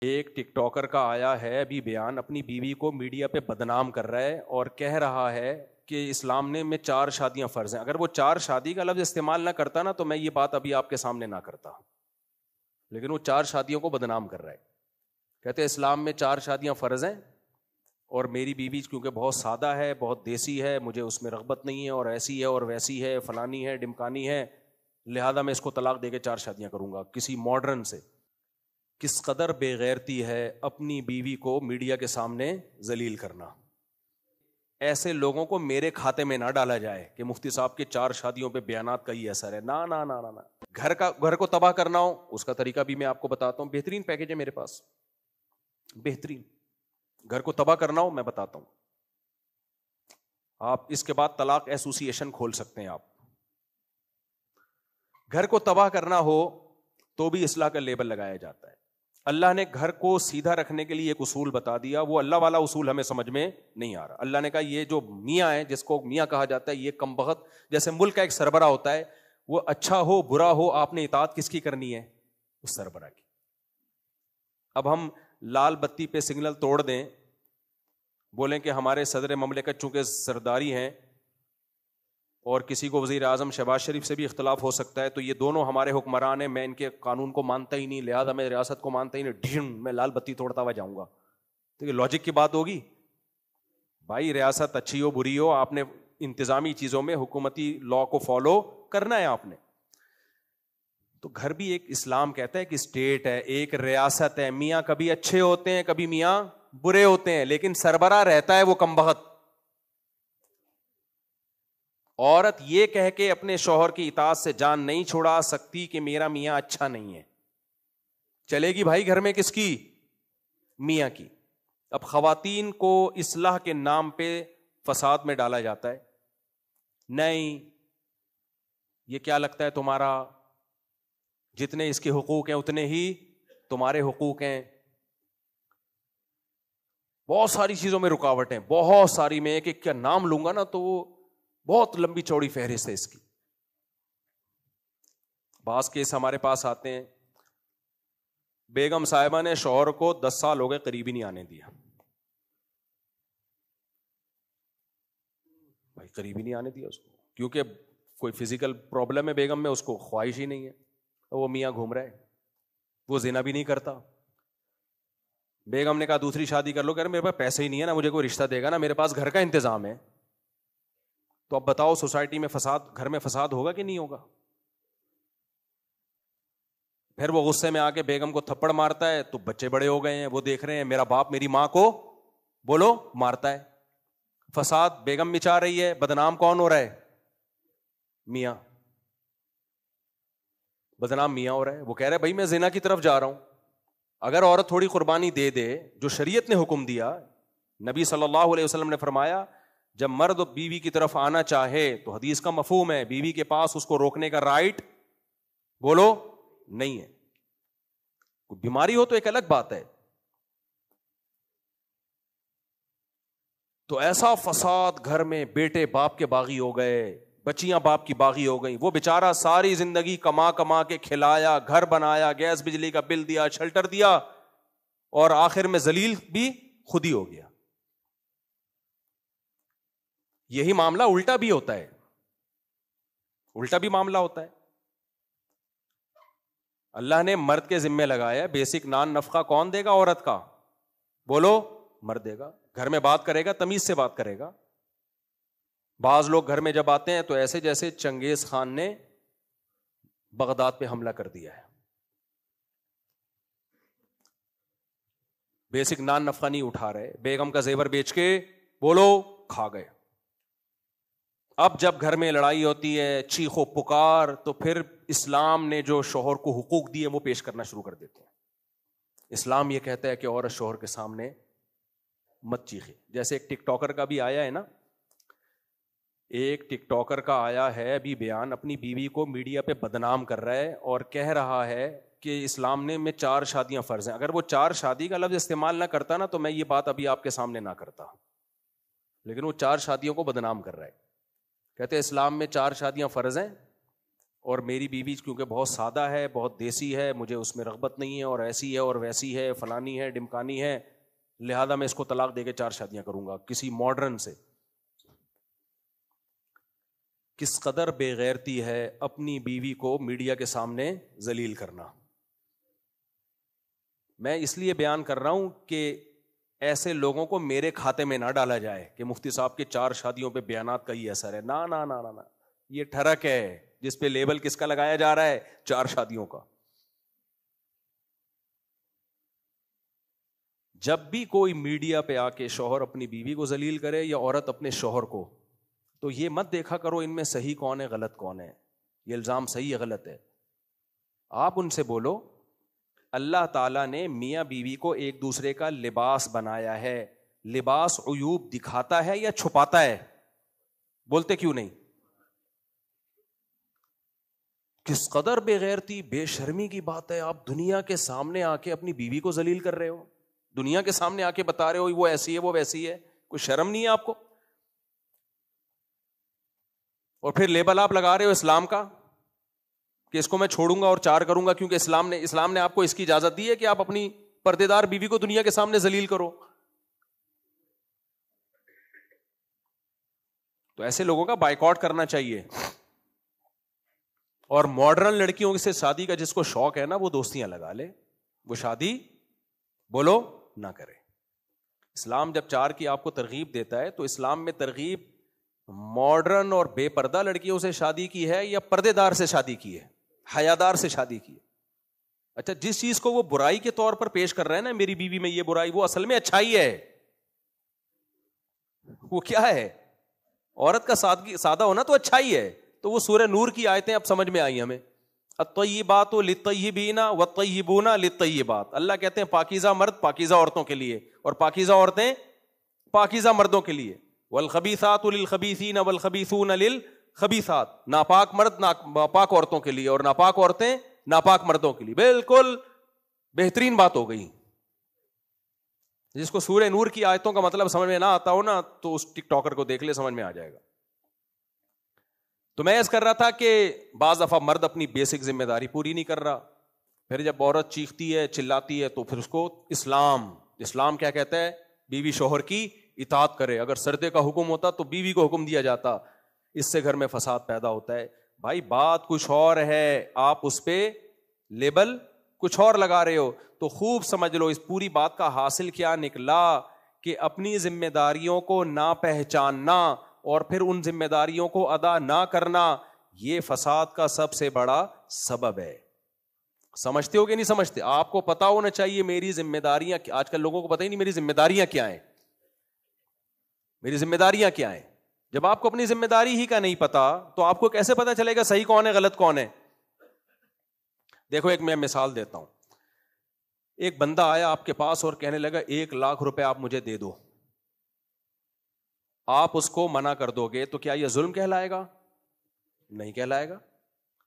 ایک ٹک ٹاکر کا آیا ہے ابھی بیان، اپنی بیوی کو میڈیا پہ بدنام کر رہا ہے اور کہہ رہا ہے کہ اسلام میں 4 شادیاں فرض ہیں. اگر وہ 4 شادی کا لفظ استعمال نہ کرتا نا تو میں یہ بات ابھی آپ کے سامنے نہ کرتا، لیکن وہ 4 شادیوں کو بدنام کر رہا ہے. کہتے ہیں اسلام میں 4 شادیاں فرض ہیں اور میری بیوی کیونکہ بہت سادہ ہے، بہت دیسی ہے، مجھے اس میں رغبت نہیں ہے، اور ایسی ہے اور ویسی ہے، فلانی ہے، ڈمکانی ہے، لہذا میں اس کو طلاق دے کے 4 شادیاں کروں گا. کسی ماڈرن سے. کس قدر بے غیرتی ہے اپنی بیوی کو میڈیا کے سامنے ذلیل کرنا. ایسے لوگوں کو میرے کھاتے میں نہ ڈالا جائے کہ مفتی صاحب کے 4 شادیوں پہ بیانات کا ہی اثر ہے. نہ نہ نہ نہ. گھر کو تباہ کرنا ہو اس کا طریقہ بھی میں آپ کو بتاتا ہوں. بہترین پیکیج ہے میرے پاس، بہترین. گھر کو تباہ کرنا ہو میں بتاتا ہوں. آپ اس کے بعد طلاق ایسوسی ایشن کھول سکتے ہیں. آپ گھر کو تباہ کرنا ہو تو بھی اصلاح کا لیبل لگایا جاتا ہے. اللہ نے گھر کو سیدھا رکھنے کے لیے ایک اصول بتا دیا، وہ اللہ والا اصول ہمیں سمجھ میں نہیں آ رہا. اللہ نے کہا یہ جو میاں ہے، جس کو میاں کہا جاتا ہے، یہ کم بخت، جیسے ملک کا ایک سربراہ ہوتا ہے، وہ اچھا ہو برا ہو آپ نے اطاعت کس کی کرنی ہے؟ اس سربراہ کی. اب ہم لال بتی پہ سگنل توڑ دیں، بولیں کہ ہمارے صدر مملکت چونکہ سرداری ہیں اور کسی کو وزیر اعظم شہباز شریف سے بھی اختلاف ہو سکتا ہے، تو یہ دونوں ہمارے حکمران ہیں، میں ان کے قانون کو مانتا ہی نہیں، لہذا میں ریاست کو مانتا ہی نہیں، میں لال بتی توڑتا ہوا جاؤں گا. تو یہ لاجک کی بات ہوگی؟ بھائی ریاست اچھی ہو بری ہو، آپ نے انتظامی چیزوں میں حکومتی لا کو فالو کرنا ہے آپ نے. تو گھر بھی ایک اسلام کہتا ہے کہ اسٹیٹ ہے، ایک ریاست ہے. میاں کبھی اچھے ہوتے ہیں کبھی میاں برے ہوتے ہیں، لیکن سربراہ رہتا ہے وہ کم بخت. عورت یہ کہہ کے اپنے شوہر کی اطاعت سے جان نہیں چھڑا سکتی کہ میرا میاں اچھا نہیں ہے. چلے گی بھائی گھر میں کس کی؟ میاں کی. اب خواتین کو اصلاح کے نام پہ فساد میں ڈالا جاتا ہے. نہیں، یہ کیا لگتا ہے تمہارا، جتنے اس کے حقوق ہیں اتنے ہی تمہارے حقوق ہیں. بہت ساری چیزوں میں رکاوٹ ہیں، بہت ساری. میں ایک ایک کا نام لوں گا نا تو وہ بہت لمبی چوڑی فہرست ہے اس کی. بعض کیس ہمارے پاس آتے ہیں، بیگم صاحبہ نے شوہر کو 10 سال ہو گئے قریب ہی نہیں آنے دیا. بھائی قریب ہی نہیں آنے دیا اس کو، کیونکہ کوئی فزیکل پرابلم ہے بیگم میں، اس کو خواہش ہی نہیں ہے. وہ میاں گھوم رہا ہے، وہ زنا بھی نہیں کرتا. بیگم نے کہا دوسری شادی کر لو، کہہ رہے میرے پاس پیسے ہی نہیں ہے، نا مجھے کوئی رشتہ دے گا، نا میرے پاس گھر کا انتظام ہے. تو اب بتاؤ سوسائٹی میں فساد، گھر میں فساد ہوگا کہ نہیں ہوگا؟ پھر وہ غصے میں آ کے بیگم کو تھپڑ مارتا ہے تو بچے بڑے ہو گئے ہیں، وہ دیکھ رہے ہیں میرا باپ میری ماں کو بولو مارتا ہے. فساد بیگم مچا رہی ہے، بدنام کون ہو رہا ہے؟ میاں. بدنام میاں ہو رہا ہے. وہ کہہ رہے بھائی میں زنا کی طرف جا رہا ہوں. اگر عورت تھوڑی قربانی دے دے جو شریعت نے حکم دیا، نبی صلی اللہ علیہ وسلم نے فرمایا جب مرد بیوی کی طرف آنا چاہے تو حدیث کا مفہوم ہے بیوی کے پاس اس کو روکنے کا رائٹ بولو نہیں ہے. کوئی بیماری ہو تو ایک الگ بات ہے. تو ایسا فساد گھر میں، بیٹے باپ کے باغی ہو گئے، بچیاں باپ کی باغی ہو گئیں. وہ بیچارہ ساری زندگی کما کما کے کھلایا، گھر بنایا، گیس بجلی کا بل دیا، شیلٹر دیا، اور آخر میں ذلیل بھی خود ہی ہو گیا. یہی معاملہ الٹا بھی ہوتا ہے، الٹا بھی معاملہ ہوتا ہے. اللہ نے مرد کے ذمے لگایا بیسک نان نفقہ کون دے گا؟ عورت کا بولو مرد دے گا. گھر میں بات کرے گا تمیز سے بات کرے گا. بعض لوگ گھر میں جب آتے ہیں تو ایسے جیسے چنگیز خان نے بغداد پہ حملہ کر دیا ہے. بیسک نان نفقہ نہیں اٹھا رہے، بیگم کا زیور بیچ کے بولو کھا گئے. اب جب گھر میں لڑائی ہوتی ہے، چیخو پکار، تو پھر اسلام نے جو شوہر کو حقوق دیے وہ پیش کرنا شروع کر دیتے ہیں. اسلام یہ کہتا ہے کہ عورت شوہر کے سامنے مت چیخے. جیسے ایک ٹک ٹاکر کا بھی آیا ہے نا، ایک ٹک ٹاکر کا آیا ہے ابھی بیان، اپنی بیوی کو میڈیا پہ بدنام کر رہا ہے اور کہہ رہا ہے کہ اسلام میں 4 شادیاں فرض ہیں. اگر وہ 4 شادی کا لفظ استعمال نہ کرتا نا تو میں یہ بات ابھی آپ کے سامنے نہ کرتا، لیکن وہ 4 شادیوں کو بدنام کر رہا ہے. کہتے ہیں اسلام میں 4 شادیاں فرض ہیں اور میری بیوی کیونکہ بہت سادہ ہے, بہت دیسی ہے, مجھے اس میں رغبت نہیں ہے, اور ایسی ہے اور ویسی ہے, فلانی ہے, ڈمکانی ہے, لہذا میں اس کو طلاق دے کے 4 شادیاں کروں گا. کسی ماڈرن سے. کس قدر بے غیرتی ہے اپنی بیوی کو میڈیا کے سامنے ذلیل کرنا. میں اس لیے بیان کر رہا ہوں کہ ایسے لوگوں کو میرے کھاتے میں نہ ڈالا جائے کہ مفتی صاحب کے 4 شادیوں پہ بیانات کا ہی اثر ہے. نا نا نا نا, یہ ٹھرک ہے جس پہ لیبل کس کا لگایا جا رہا ہے, 4 شادیوں کا. جب بھی کوئی میڈیا پہ آ کے شوہر اپنی بیوی کو ذلیل کرے یا عورت اپنے شوہر کو, تو یہ مت دیکھا کرو ان میں صحیح کون ہے غلط کون ہے, یہ الزام صحیح ہے غلط ہے. آپ ان سے بولو اللہ تعالیٰ نے میاں بیوی کو ایک دوسرے کا لباس بنایا ہے, لباس عیوب دکھاتا ہے یا چھپاتا ہے؟ بولتے کیوں نہیں؟ کس قدر بے غیرتی بے شرمی کی بات ہے. آپ دنیا کے سامنے آ کے اپنی بیوی کو ذلیل کر رہے ہو, دنیا کے سامنے آ کے بتا رہے ہو وہ ایسی ہے وہ ویسی ہے. کوئی شرم نہیں ہے آپ کو؟ اور پھر لیبل آپ لگا رہے ہو اسلام کا کہ اس کو میں چھوڑوں گا اور 4 کروں گا کیونکہ اسلام نے آپ کو اس کی اجازت دی ہے کہ آپ اپنی پردے دار بیوی کو دنیا کے سامنے ذلیل کرو. تو ایسے لوگوں کا بائیکاٹ کرنا چاہیے. اور ماڈرن لڑکیوں سے شادی کا جس کو شوق ہے نا, وہ دوستیاں لگا لے, وہ شادی بولو نہ کرے. اسلام جب 4 کی آپ کو ترغیب دیتا ہے تو اسلام میں ترغیب ماڈرن اور بے پردہ لڑکیوں سے شادی کی ہے یا پردے دار سے شادی کی ہے, حیادار سے شادی کی ہے؟ اچھا, جس چیز کو وہ برائی کے طور پر پیش کر رہے ہیں نا, میری بیوی میں یہ برائی, وہ اصل میں اچھائی ہے. وہ کیا ہے؟ عورت کا سادہ ہونا تو اچھائی ہے. تو وہ سورہ نور کی آیتیں اب سمجھ میں آئی ہمیں. الطیبات للطیبین والطیبون للطیبات. اللہ کہتے ہیں پاکیزہ مرد پاکیزہ عورتوں کے لیے, اور پاکیزہ عورتیں پاکیزہ مردوں کے لیے. والخبیثات للخبیثین والخبیثون للخبیثات. ناپاک مرد ناپاک عورتوں کے لیے اور ناپاک عورتیں ناپاک مردوں کے لیے. بالکل بہترین بات ہو گئی. جس کو سورہ نور کی آیتوں کا مطلب سمجھ میں نہ آتا ہو نا, تو اس ٹک ٹاکر کو دیکھ لے, سمجھ میں آ جائے گا. تو میں اس کر رہا تھا کہ بعض دفعہ مرد اپنی بیسک ذمہ داری پوری نہیں کر رہا, پھر جب عورت چیختی ہے چلاتی ہے تو پھر اس کو اسلام کیا کہتا ہے؟ بیوی شوہر کی اطاعت کرے. اگر سردے کا حکم ہوتا تو بیوی کو حکم دیا جاتا. اس سے گھر میں فساد پیدا ہوتا ہے. بھائی بات کچھ اور ہے, آپ اس پہ لیبل کچھ اور لگا رہے ہو. تو خوب سمجھ لو اس پوری بات کا حاصل کیا نکلا کہ اپنی ذمہ داریوں کو نہ پہچاننا اور پھر ان ذمہ داریوں کو ادا نہ کرنا, یہ فساد کا سب سے بڑا سبب ہے. سمجھتے ہو کہ نہیں سمجھتے؟ آپ کو پتا ہونا چاہیے میری ذمہ داریاں. آج کل لوگوں کو پتہ ہی نہیں میری ذمہ داریاں کیا ہیں. میری ذمہ داریاں کیا ہیں؟ جب آپ کو اپنی ذمہ داری ہی کا نہیں پتا تو آپ کو کیسے پتا چلے گا صحیح کون ہے غلط کون ہے؟ دیکھو ایک میں مثال دیتا ہوں. ایک بندہ آیا آپ کے پاس اور کہنے لگا 1,00,000 روپے آپ مجھے دے دو. آپ اس کو منع کر دو گے تو کیا یہ ظلم کہلائے گا؟ نہیں کہلائے گا,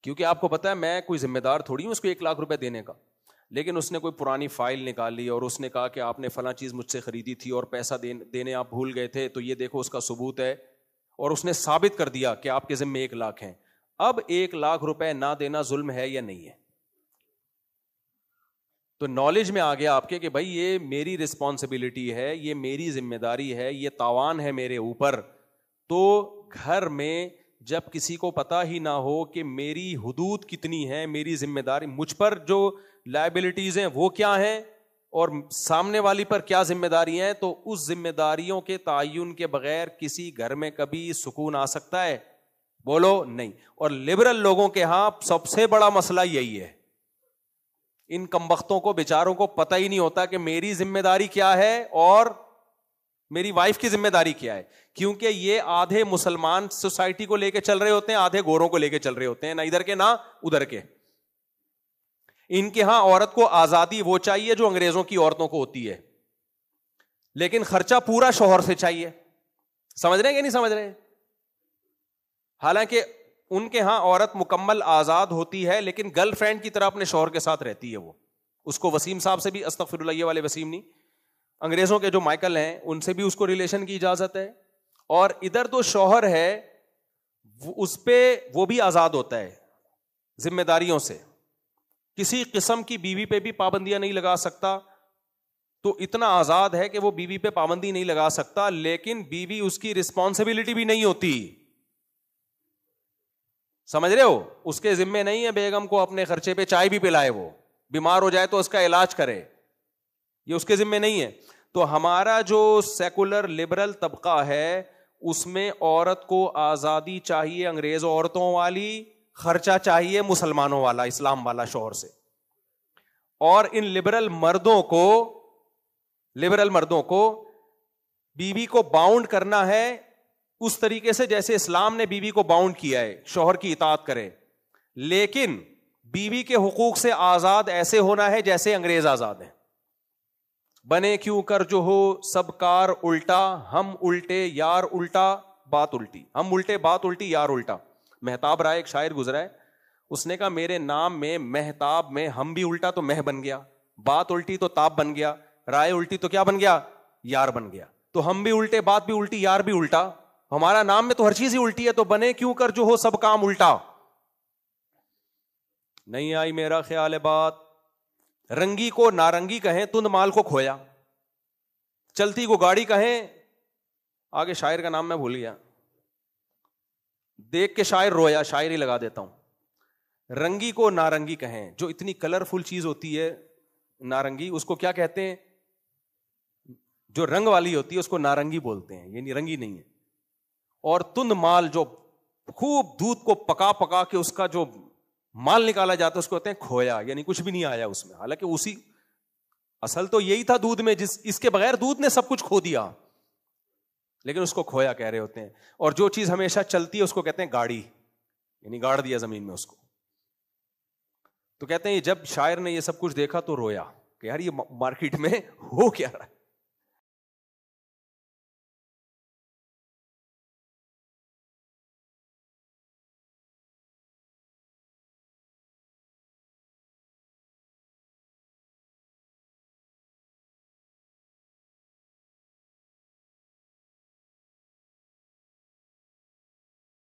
کیونکہ آپ کو پتا ہے میں کوئی ذمہ دار تھوڑی ہوں اس کو 1,00,000 روپے دینے کا. لیکن اس نے کوئی پرانی فائل نکالی اور اس نے کہا کہ آپ نے فلاں چیز مجھ سے خریدی تھی اور پیسہ دینے آپ بھول گئے تھے, تو یہ دیکھو اس کا ثبوت ہے, اور اس نے ثابت کر دیا کہ آپ کے ذمے 1,00,000 ہیں. اب 1,00,000 روپے نہ دینا ظلم ہے یا نہیں ہے؟ تو نالج میں آ گیا آپ کے کہ بھائی یہ میری رسپانسبلٹی ہے, یہ میری ذمہ داری ہے, یہ تاوان ہے میرے اوپر. تو گھر میں جب کسی کو پتا ہی نہ ہو کہ میری حدود کتنی ہے, میری ذمہ داری, مجھ پر جو لائبلٹیز ہیں وہ کیا ہیں اور سامنے والی پر کیا ذمہ داری ہیں, تو اس ذمہ داریوں کے تعین کے بغیر کسی گھر میں کبھی سکون آ سکتا ہے؟ بولو نہیں. اور لبرل لوگوں کے ہاں سب سے بڑا مسئلہ یہی ہے. ان کمبختوں کو بیچاروں کو پتہ ہی نہیں ہوتا کہ میری ذمہ داری کیا ہے اور میری وائف کی ذمہ داری کیا ہے. کیونکہ یہ آدھے مسلمان سوسائٹی کو لے کے چل رہے ہوتے ہیں, آدھے گوروں کو لے کے چل رہے ہوتے ہیں, نہ ادھر کے نہ ادھر کے. ان کے ہاں عورت کو آزادی وہ چاہیے جو انگریزوں کی عورتوں کو ہوتی ہے, لیکن خرچہ پورا شوہر سے چاہیے. سمجھ رہے ہیں کہ نہیں سمجھ رہے؟ حالانکہ ان کے ہاں عورت مکمل آزاد ہوتی ہے, لیکن گرل فرینڈ کی طرح اپنے شوہر کے ساتھ رہتی ہے. وہ اس کو وسیم صاحب سے بھی, استغفر اللہ, یہ والے وسیم نہیں, انگریزوں کے جو مائیکل ہیں ان سے بھی اس کو ریلیشن کی اجازت ہے. اور ادھر تو شوہر ہے اس پہ وہ بھی آزاد ہوتا ہے, ذمہ داریوں سے. کسی قسم کی بیوی پہ بھی پابندیاں نہیں لگا سکتا, تو اتنا آزاد ہے کہ وہ بیوی پہ پابندی نہیں لگا سکتا, لیکن بیوی اس کی رسپانسبلٹی بھی نہیں ہوتی. سمجھ رہے ہو؟ اس کے ذمے نہیں ہے بیگم کو اپنے خرچے پہ چائے بھی پلائے, وہ بیمار ہو جائے تو اس کا علاج کرے, یہ اس کے ذمے نہیں ہے. تو ہمارا جو سیکولر لبرل طبقہ ہے اس میں عورت کو آزادی چاہیے انگریز عورتوں والی, خرچہ چاہیے مسلمانوں والا, اسلام والا شوہر سے. اور ان لبرل مردوں کو بیوی کو باؤنڈ کرنا ہے اس طریقے سے جیسے اسلام نے بیوی کو باؤنڈ کیا ہے, شوہر کی اطاعت کرے, لیکن بیوی کے حقوق سے آزاد ایسے ہونا ہے جیسے انگریز آزاد ہیں. بنے کیوں کر جو ہو سب کار الٹا, ہم الٹے یار الٹا بات الٹی, ہم الٹے بات الٹی یار الٹا. مہتاب رائے ایک شاعر گزرا ہے, اس نے کہا میرے نام میں مہتاب میں ہم بھی الٹا تو مہ بن گیا, بات الٹی تو تاب بن گیا, رائے الٹی تو کیا بن گیا, یار بن گیا. تو ہم بھی الٹے, بات بھی الٹی, یار بھی الٹا, ہمارا نام میں تو ہر چیز ہی الٹی ہے, تو بنے کیوں کر جو ہو سب کام الٹا. نہیں آئی میرا خیال ہے بات. رنگی کو نارنگی کہیں, تند مال کو کھویا, چلتی کو گاڑی کہیں, آگے شاعر کا نام میں بھول گیا, دیکھ کے شاعر رویا, شاعری لگا دیتا ہوں. رنگی کو نارنگی کہیں, جو اتنی کلرفل چیز ہوتی ہے نارنگی, اس کو کیا کہتے ہیں, جو رنگ والی ہوتی ہے اس کو نارنگی بولتے ہیں, یعنی رنگی نہیں ہے. اور تند مال, جو خوب دودھ کو پکا پکا کے اس کا جو مال نکالا جاتا ہے اس کو کہتے ہیں کھویا, یعنی کچھ بھی نہیں آیا اس میں, حالانکہ اسی اصل تو یہی تھا دودھ میں, اس کے بغیر دودھ نے سب کچھ کھو دیا, لیکن اس کو کھویا کہہ رہے ہوتے ہیں. اور جو چیز ہمیشہ چلتی ہے اس کو کہتے ہیں گاڑی, یعنی گاڑ دیا زمین میں اس کو. تو کہتے ہیں جب شاعر نے یہ سب کچھ دیکھا تو رویا کہ یار یہ مارکیٹ میں ہو کیا رہا ہے,